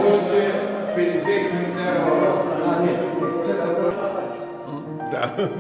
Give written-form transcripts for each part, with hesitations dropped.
още 50 екземпляра във страната. Да.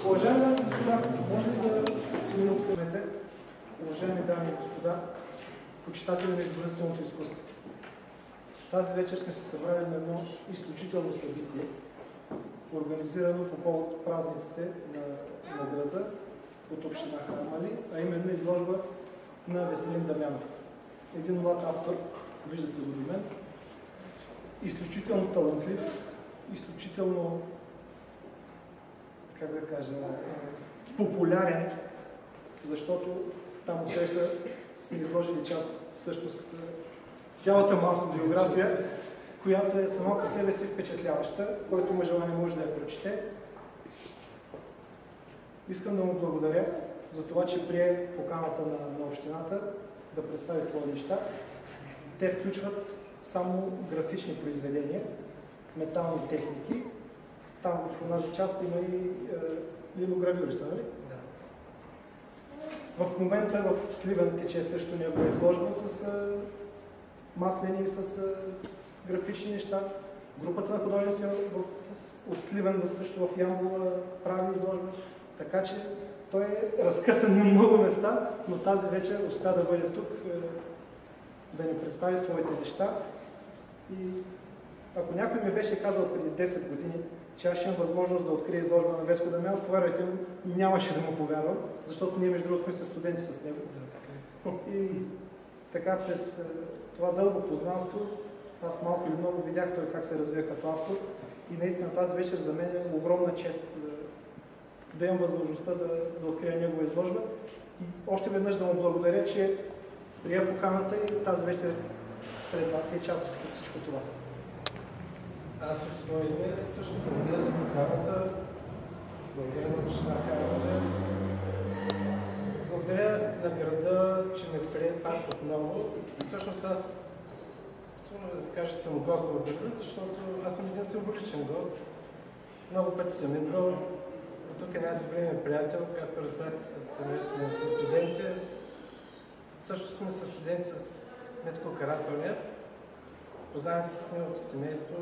Уважаеми дами и господа, може да минутите, уважаеми дами и господа, почитатели на изобразителното изкуство. Тази вечер сме се събрали на едно изключително събитие, организирано по повод празниците на града от община Харманли, а именно изложба на Веселин Дамянов. Един млад автор, виждате го до мен, изключително талантлив, изключително, как да кажа, популярен, защото там отсреща сме изложили част, всъщност цялата малка биография, която е сама по себе си впечатляваща, който има желание може да я прочете. Искам да му благодаря за това, че прие поканата на общината да представи свои неща. Те включват само графични произведения, метални техники. Там в тази част има и линогравюри, са, нали? Да. В момента в Сливен тече също негова изложба с маслени и с графични неща. Групата на художници от Сливен също в Ямбол прави изложба. Така че той е разкъсан на много места, но тази вечер успя да бъде тук, да ни представи своите неща. И ако някой ми беше казал преди 10 години, че аз ще имам възможност да открия изложба на Веско Дамянов, повярвайте ми, нямаше да му повярвам, защото ние между другото сме студенти с него. И така през това дълго познанство, аз малко или много видях той как се развива като автор и наистина тази вечер за мен е огромна чест да имам възможността да открия негова изложба. И още веднъж да му благодаря, че прия поканата и тази вечер сред нас е част от всичко това. Аз от своя име също благодаря за поканата. Благодаря на община Харманли. Благодаря на града, че ме прие пак отново. Всъщност аз сигурно да се кажа, че съм гост в града, защото аз съм един символичен гост. Много пъти съм идвал. Тук е най-добрият ми приятел, както разбрахте, сме със студенти. Също сме със студенти с Митко Каратбанев. Познавам се с неговото семейство.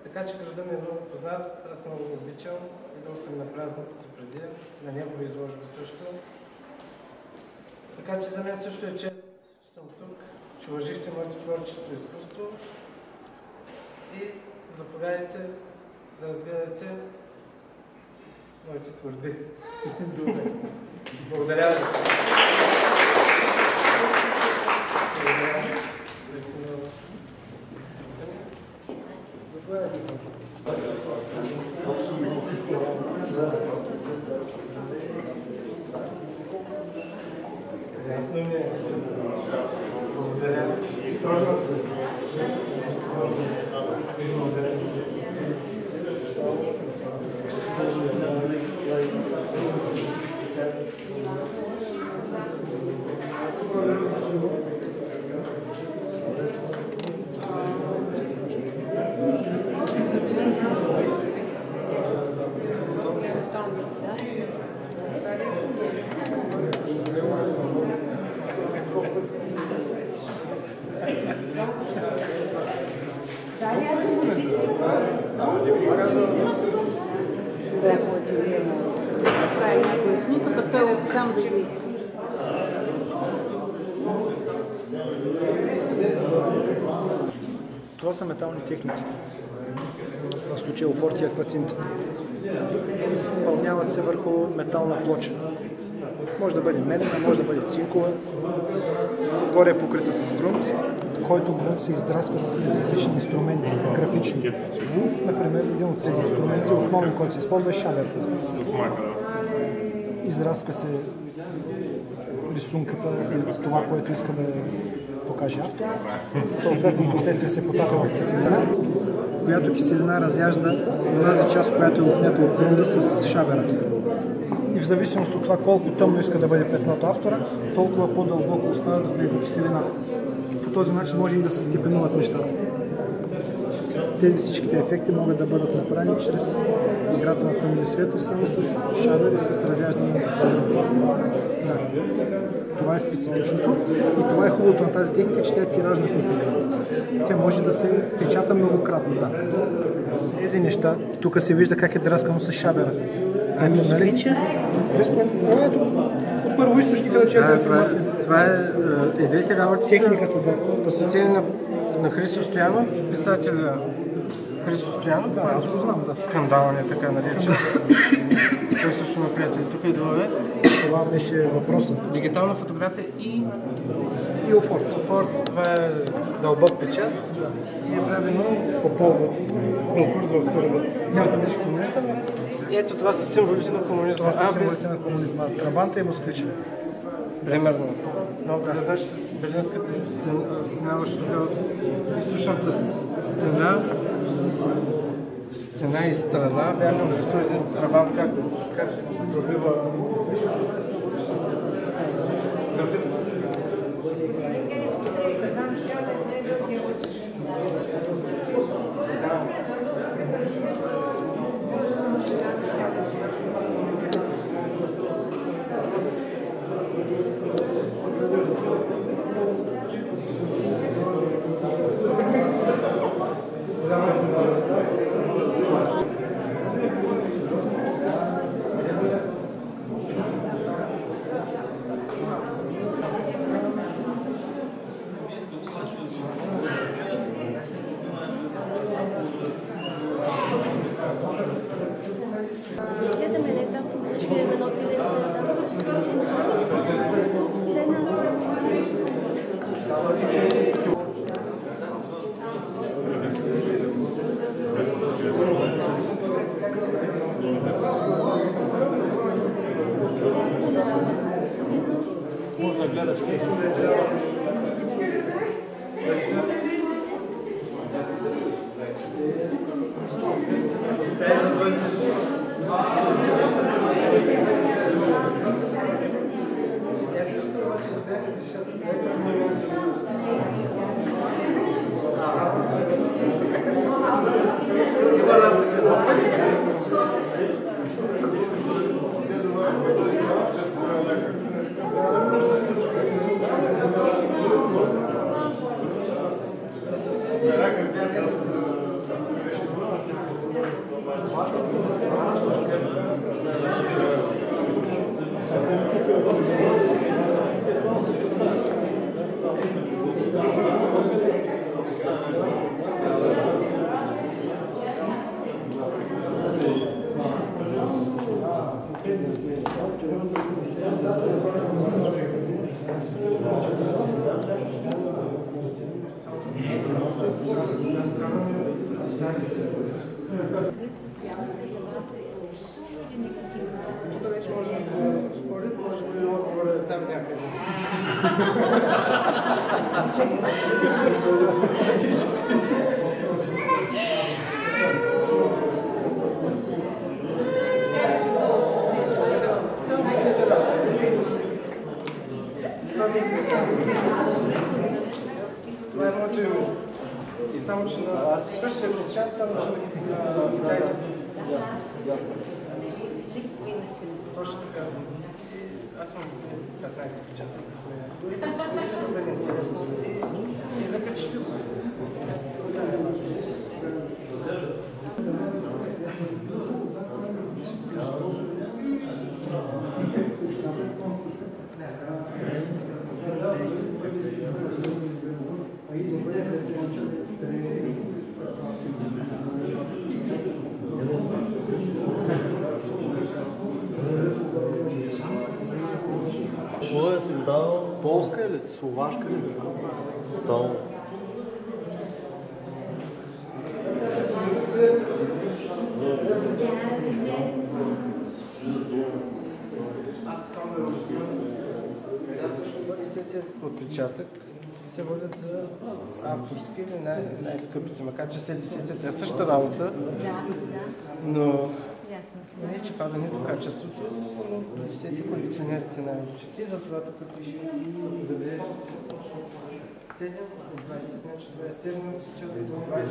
Така че града ми е много познат, аз много го обичам. Идвал съм на празниците преди, на негова изложба също. Така че за мен също е чест, че съм тук, че уважихте моето творчество и изкуство. И заповядайте да разгледате моите творби. Добре. Благодаря ви. Заповядайте. Благодаря. Трудно се. Благодаря. Това са метални техники. В случая офорт и аквацинт. Изпълняват се върху метална плоча. Може да бъде медна, може да бъде цинкова. Горе е покрита с грунт, който грунт се издрасква с специфични инструменти, графични. Например, един от тези инструменти, основен, който се използва е шабер. Израсква се рисунката или това, което иска да покаже автор. Съответно, последствие се потапя в киселина, която киселина разяжда онази част, която е отнята от грунда с шабера. И в зависимост от това колко тъмно иска да бъде петното автора, толкова по-дълбоко остава да влезе киселината. По този начин може и да се степенуват нещата. Тези всичките ефекти могат да бъдат направени чрез играта на тъмно и светло, само с шабер и с разяждане на киселината. Да. Това е специфичното и това е хубавото на тази техника, че тя е тиражна техника. Тя може да се печата многократно. Да. Тези неща, тук се вижда как е драскано с шабера. Ето, нали? Ето, от първоизточника да черпа информация. Това е и двете работи. Техниката, да. Посветени на Христо Стоянов, писателя Христо Стоянов. Да, аз го знам, да. Скандален е така наречен. Той също ме приятели. Тук и долу. Това беше въпросът. Дигитална фотография и офорт. Офорт, това е дълбок печат и е правено по повод конкурс в Сърбия. Няма да беше комунизъм. И ето това са символите на комунизма. Това са символите на комунизма. Трабанта и москвича. Примерно. Много да знаеш с Берлинската стена, още тук източната стена и страна, вярно нарисува един трабант как пробива графит. Тук вече може да се спори, може би отговорът е там някъде. Това е моето име. Само, че на същия печат, само, че на китайски. Точно така. Аз съм 15 печата да сме. Да бъде интересно и запечатливо. Какво е стал? Полска или словашка, не знам. Стал. Отпечатък се водят за авторски или най-скъпите, макар че след 10 тя същата работа, но не че пада нито качеството, но 10 колекционерите най-обичат. И затова тук пише забележи 7 от 20, значи това е 7 отпечатък от 20.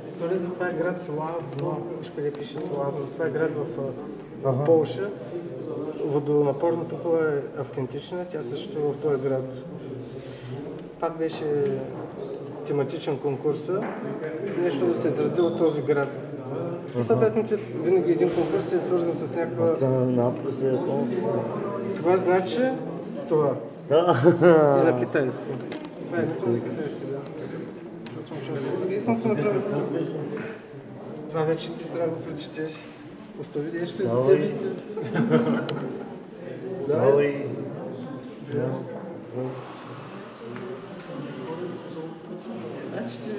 Историята, това е град Славно, виж къде пише Славно, това е град в Полша. Водонапорната кула е автентична, тя също в този град. Пак беше тематичен конкурс, нещо да се изрази от този град. И съответно винаги един конкурс е свързан с някаква... Това значи това. И на китайски. Това е на китайски, да. И съм се направил това. Това вече ти трябва да прочетеш. Остави нещо за себе си. Давай. Значи ти,